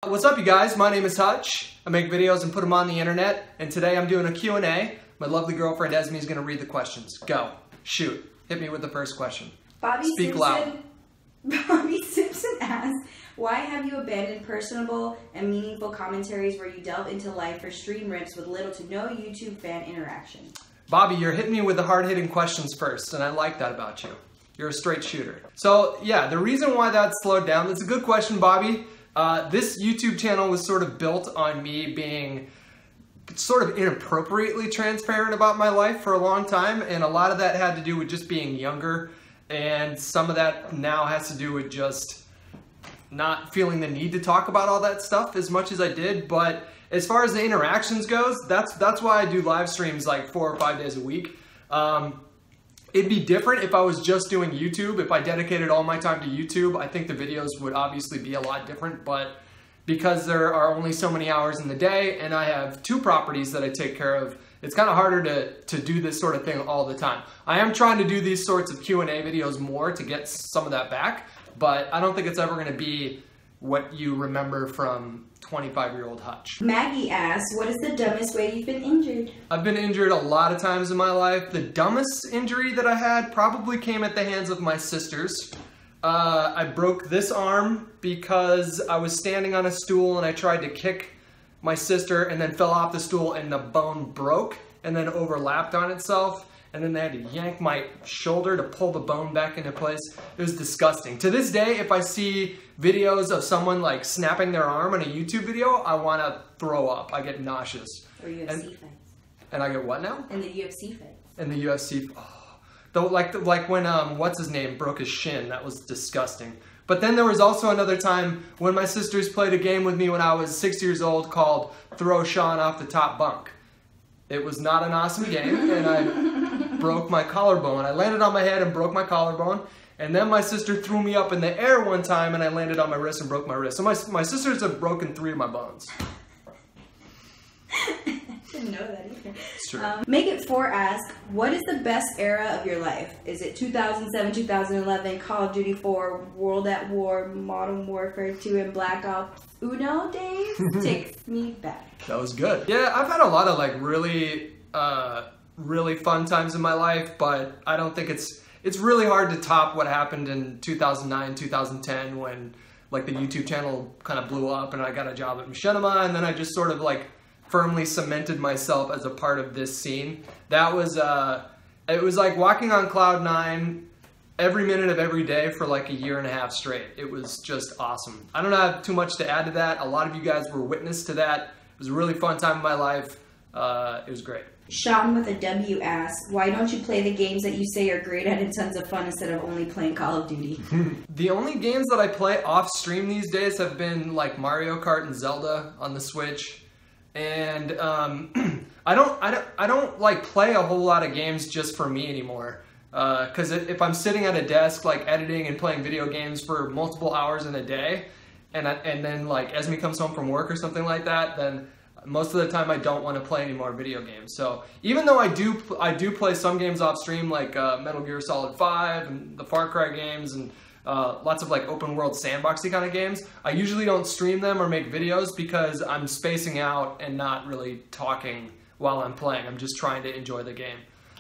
What's up, you guys? My name is Hutch. I make videos and put them on the internet, and today I'm doing a Q&A. My lovely girlfriend Esme is going to read the questions. Go. Shoot. Hit me with the first question. Speak loud. Bobby Simpson asks, why have you abandoned personable and meaningful commentaries where you delve into life or stream rips with little to no YouTube fan interaction? Bobby, you're hitting me with the hard-hitting questions first, and I like that about you. You're a straight shooter. So, yeah, the reason why that slowed down, that's a good question, Bobby. This YouTube channel was sort of built on me being sort of inappropriately transparent about my life for a long time, and a lot of that had to do with just being younger, and some of that now has to do with just not feeling the need to talk about all that stuff as much as I did. But as far as the interactions goes, that's why I do live streams like 4 or 5 days a week. It'd be different if I was just doing YouTube. If I dedicated all my time to YouTube, I think the videos would obviously be a lot different, but because there are only so many hours in the day and I have 2 properties that I take care of, it's kind of harder to do this sort of thing all the time. I am trying to do these sorts of Q&A videos more to get some of that back, but I don't think it's ever going to be what you remember from 25-year-old Hutch. Maggie asks, what is the dumbest way you've been injured? I've been injured a lot of times in my life. The dumbest injury that I had probably came at the hands of my sisters. I broke this arm because I was standing on a stool and I tried to kick my sister and then fell off the stool and the bone broke and then overlapped on itself. And then they had to yank my shoulder to pull the bone back into place. It was disgusting. To this day, if I see videos of someone like snapping their arm in a YouTube video, I want to throw up. I get nauseous. Or UFC fights. And I get what now? In the UFC fights. In the UFC. Oh. Though, like when, what's his name, broke his shin. That was disgusting. But then there was also another time when my sisters played a game with me when I was 6 years old called Throw Sean Off the Top Bunk. It was not an awesome game, and I broke my collarbone. I landed on my head and broke my collarbone, and then my sister threw me up in the air one time, and I landed on my wrist and broke my wrist. So my sisters have broken 3 of my bones. I didn't know that either. It's true. Make It 4 asks, what is the best era of your life? Is it 2007, 2011, Call of Duty 4, World at War, Modern Warfare 2, and Black Ops Uno days? Takes me back. That was good. Yeah, I've had a lot of like really fun times in my life, but I don't think it's really hard to top what happened in 2009, 2010 when like the YouTube channel kind of blew up and I got a job at Machinima, and then I just sort of like firmly cemented myself as a part of this scene. That was, it was like walking on cloud 9 every minute of every day for like a year and a half straight. It was just awesome. I don't have too much to add to that. A lot of you guys were witness to that. It was a really fun time in my life. It was great. Sean with a W asks, why don't you play the games that you say are great at and tons of fun instead of only playing Call of Duty? The only games that I play off stream these days have been like Mario Kart and Zelda on the Switch. And I don't like play a whole lot of games just for me anymore. Because if I'm sitting at a desk like editing and playing video games for multiple hours in a day, and then like Esme comes home from work or something like that, then most of the time I don't want to play any more video games. So even though I do play some games off stream like Metal Gear Solid 5 and the Far Cry games and lots of like open world sandboxy kind of games, I usually don't stream them or make videos because I'm spacing out and not really talking while I'm playing. I'm just trying to enjoy the game.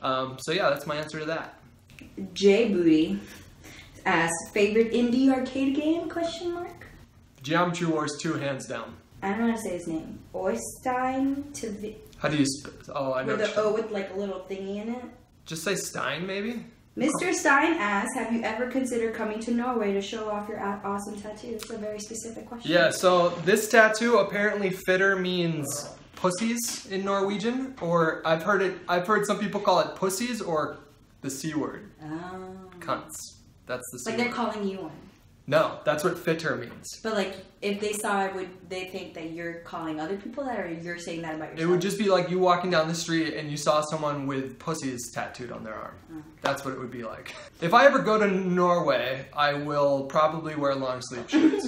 So yeah, that's my answer to that. J Booty asks, favorite indie arcade game? Question mark. Geometry Wars 2, hands down. I don't know how to say his name. Oystein to How do you oh, I know. With the O with like a little thingy in it. Just say Stein, maybe? Mr. Stein asks, have you ever considered coming to Norway to show off your awesome tattoo? It's a very specific question. Yeah, so this tattoo, apparently fitter means pussies in Norwegian, or I've heard some people call it pussies or the C word. Oh. Cunts. That's the C word. Like they're calling you one. No, that's what fitter means. But like, if they saw it, would they think that you're calling other people that, or you're saying that about yourself? It would just be like you walking down the street and you saw someone with pussies tattooed on their arm. Oh. That's what it would be like. If I ever go to Norway, I will probably wear long sleeve shirts.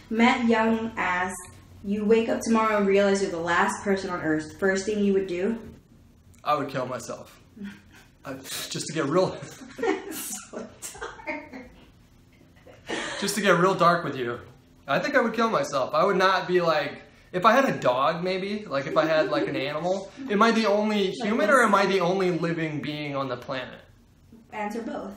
Matt Young asks, you wake up tomorrow and realize you're the last person on Earth. First thing you would do? I would kill myself. Just to get real... So dark. Just to get real dark with you. I think I would kill myself. I would not be like, if I had a dog maybe, like if I had like an animal, am I the only human or am I the only living being on the planet? Answer both.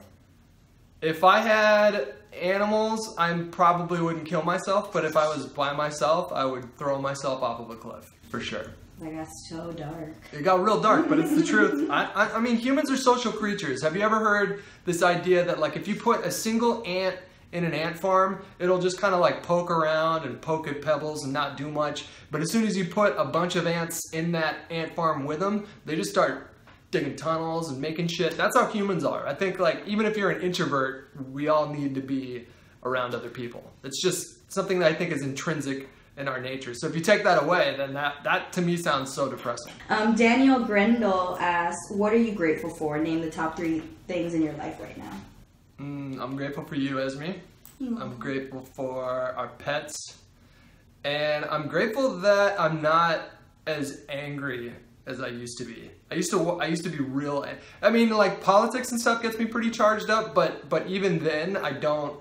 If I had animals, I probably wouldn't kill myself, but if I was by myself, I would throw myself off of a cliff, for sure. That got so dark. It got real dark, but it's the truth. I mean, humans are social creatures. Have you ever heard this idea that like if you put a single ant in an ant farm, it'll just kind of like poke around and poke at pebbles and not do much. But as soon as you put a bunch of ants in that ant farm with them, they just start digging tunnels and making shit. That's how humans are. I think like even if you're an introvert, we all need to be around other people. It's just something that I think is intrinsic in our nature. So if you take that away, then that to me sounds so depressing. Daniel Grendel asks, what are you grateful for? Name the top 3 things in your life right now. I'm grateful for you, Esme. I'm grateful for our pets. And I'm grateful that I'm not as angry as I used to be. I used to be real. I mean, like politics and stuff gets me pretty charged up, but even then, I don't.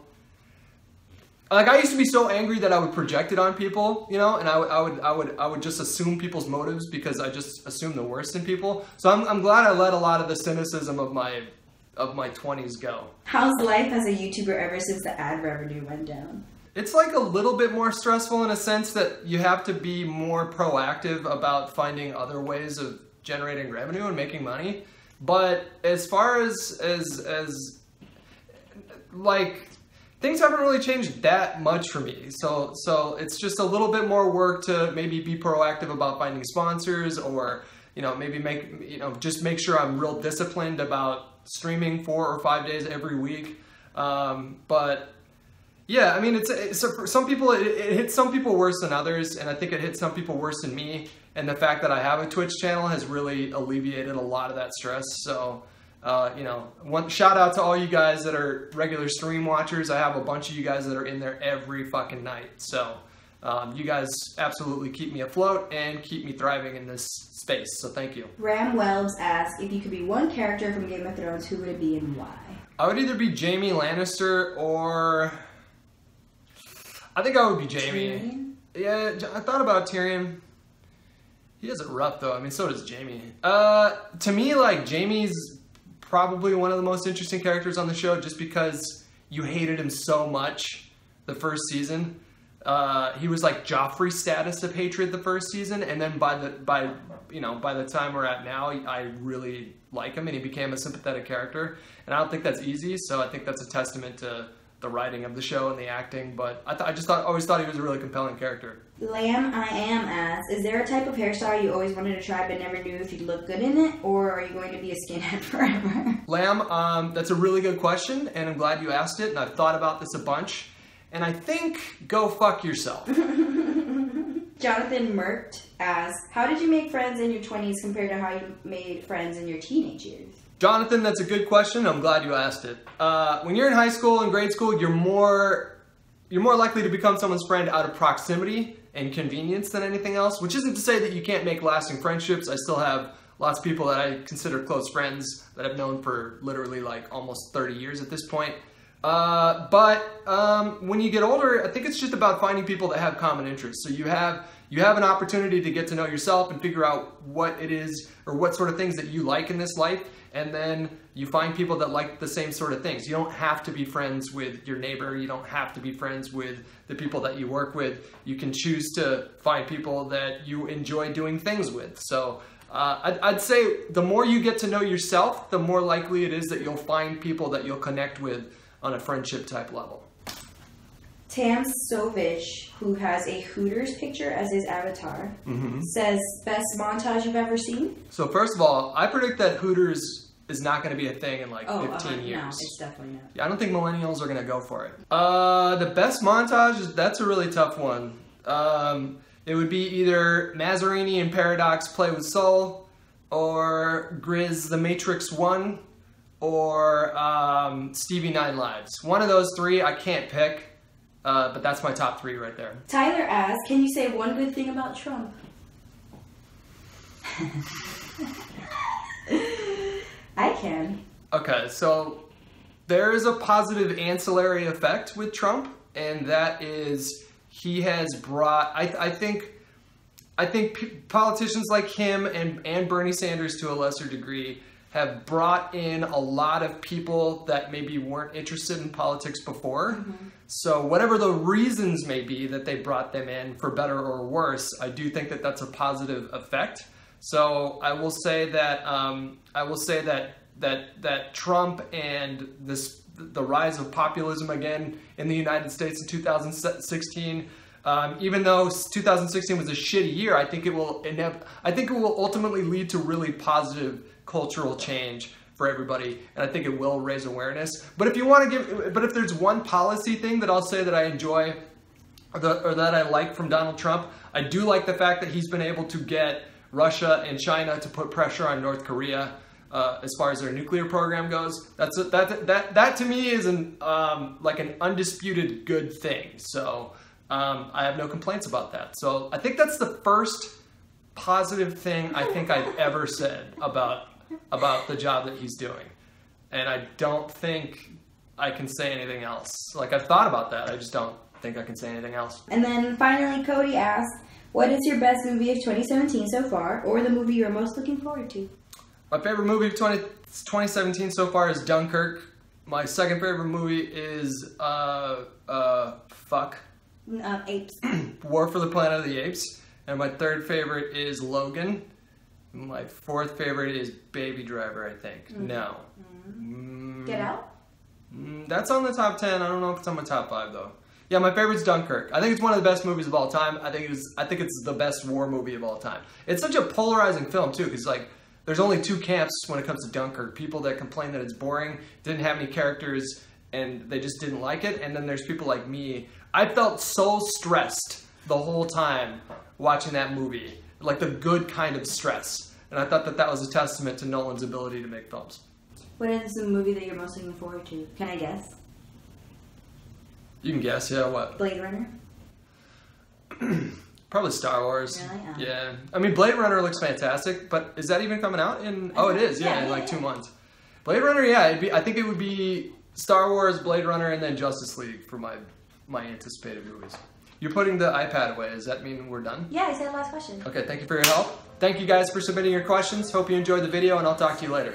Like I used to be so angry that I would project it on people, you know, and I would just assume people's motives because I just assume the worst in people. So I'm glad I let a lot of the cynicism of my 20s go. How's life as a YouTuber ever since the ad revenue went down? It's like a little bit more stressful in a sense that you have to be more proactive about finding other ways of generating revenue and making money. But as far as like things haven't really changed that much for me. So it's just a little bit more work to maybe be proactive about finding sponsors or, you know, maybe just make sure I'm real disciplined about streaming 4 or 5 days every week. But yeah, I mean, it's for some people, it hits some people worse than others. And I think it hits some people worse than me. And the fact that I have a Twitch channel has really alleviated a lot of that stress. So, you know, one shout out to all you guys that are regular stream watchers. I have a bunch of you guys that are in there every fucking night. So, you guys absolutely keep me afloat and keep me thriving in this space. So thank you. Ram Wells asks, if you could be one character from Game of Thrones, who would it be and why? I would either be Jamie Lannister or I think I would be Jamie. Tyrion? Yeah, I thought about Tyrion. He has it rough though. I mean, so does Jamie. To me, like Jamie's probably one of the most interesting characters on the show just because you hated him so much the first season. He was like Joffrey status of hatred the first season, and then by the time we're at now, I really like him, and he became a sympathetic character. And I don't think that's easy, so I think that's a testament to the writing of the show and the acting. But I always thought he was a really compelling character. Lamb I Am asks, is there a type of hairstyle you always wanted to try but never knew if you'd look good in it, or are you going to be a skinhead forever? Lamb, that's a really good question, and I'm glad you asked it, and I've thought about this a bunch. And I think, go fuck yourself. Jonathan Mert asks, how did you make friends in your 20s compared to how you made friends in your teenage years? Jonathan, that's a good question. I'm glad you asked it. When you're in high school and grade school, you're more likely to become someone's friend out of proximity and convenience than anything else, which isn't to say that you can't make lasting friendships. I still have lots of people that I consider close friends that I've known for literally like almost 30 years at this point. But when you get older, I think it's just about finding people that have common interests. So you have an opportunity to get to know yourself and figure out what it is or what sort of things that you like in this life. And then you find people that like the same sort of things. You don't have to be friends with your neighbor. You don't have to be friends with the people that you work with. You can choose to find people that you enjoy doing things with. So I'd say the more you get to know yourself, the more likely it is that you'll find people that you'll connect with on a friendship type level. Tam Sovich, who has a Hooters picture as his avatar, says, best montage you've ever seen? So first of all, I predict that Hooters is not going to be a thing in like 15 years. No, it's definitely not. Yeah, I don't think millennials are going to go for it. The best montage, that's a really tough one. It would be either Mazzarini and Paradox Play with Soul, or Grizz The Matrix 1, or Stevie 9 Lives. One of those three, I can't pick. But that's my top 3 right there. Tyler asks, can you say one good thing about Trump? I can. Okay, so there is a positive ancillary effect with Trump, and that is he has brought, I think politicians like him and Bernie Sanders to a lesser degree have brought in a lot of people that maybe weren't interested in politics before. Mm-hmm. So whatever the reasons may be that they brought them in, for better or worse, I do think that that's a positive effect. So I will say that that Trump and the rise of populism again in the United States in 2016. Even though 2016 was a shitty year, I think it will ultimately lead to really positive cultural change for everybody, and I think it will raise awareness. But if there's one policy thing that I'll say that I enjoy or that I like from Donald Trump, I do like the fact that he's been able to get Russia and China to put pressure on North Korea as far as their nuclear program goes. That to me is like an undisputed good thing. So I have no complaints about that. So I think that's the first positive thing I think I've ever said about the job that he's doing. And I don't think I can say anything else. Like, I've thought about that. I just don't think I can say anything else. And then finally, Cody asked, what is your best movie of 2017 so far, or the movie you're most looking forward to? My favorite movie of 2017 so far is Dunkirk. My second favorite movie is Apes. War for the Planet of the Apes. And my third favorite is Logan. My fourth favorite is Baby Driver, I think. Mm-hmm. No. Mm-hmm. Get Out? That's on the top 10. I don't know if it's on my top 5, though. Yeah, my favorite's Dunkirk. I think it's one of the best movies of all time. I think it's the best war movie of all time. It's such a polarizing film, too, because, like, there's only two camps when it comes to Dunkirk. People that complain that it's boring, didn't have any characters, and they just didn't like it. And then there's people like me. I felt so stressed the whole time watching that movie. Like the good kind of stress. And I thought that was a testament to Nolan's ability to make films. What is the movie that you're most looking forward to? Can I guess? You can guess, yeah, what? Blade Runner? Probably Star Wars. Really? Yeah. I mean, Blade Runner looks fantastic, but is that even coming out in... Oh, it is, in like 2 months. Blade Runner, yeah, I think it would be Star Wars, Blade Runner, and then Justice League for my anticipated movies. You're putting the iPad away. Does that mean we're done? Yeah, I said last question. Okay, thank you for your help. Thank you guys for submitting your questions. Hope you enjoyed the video, and I'll talk to you later.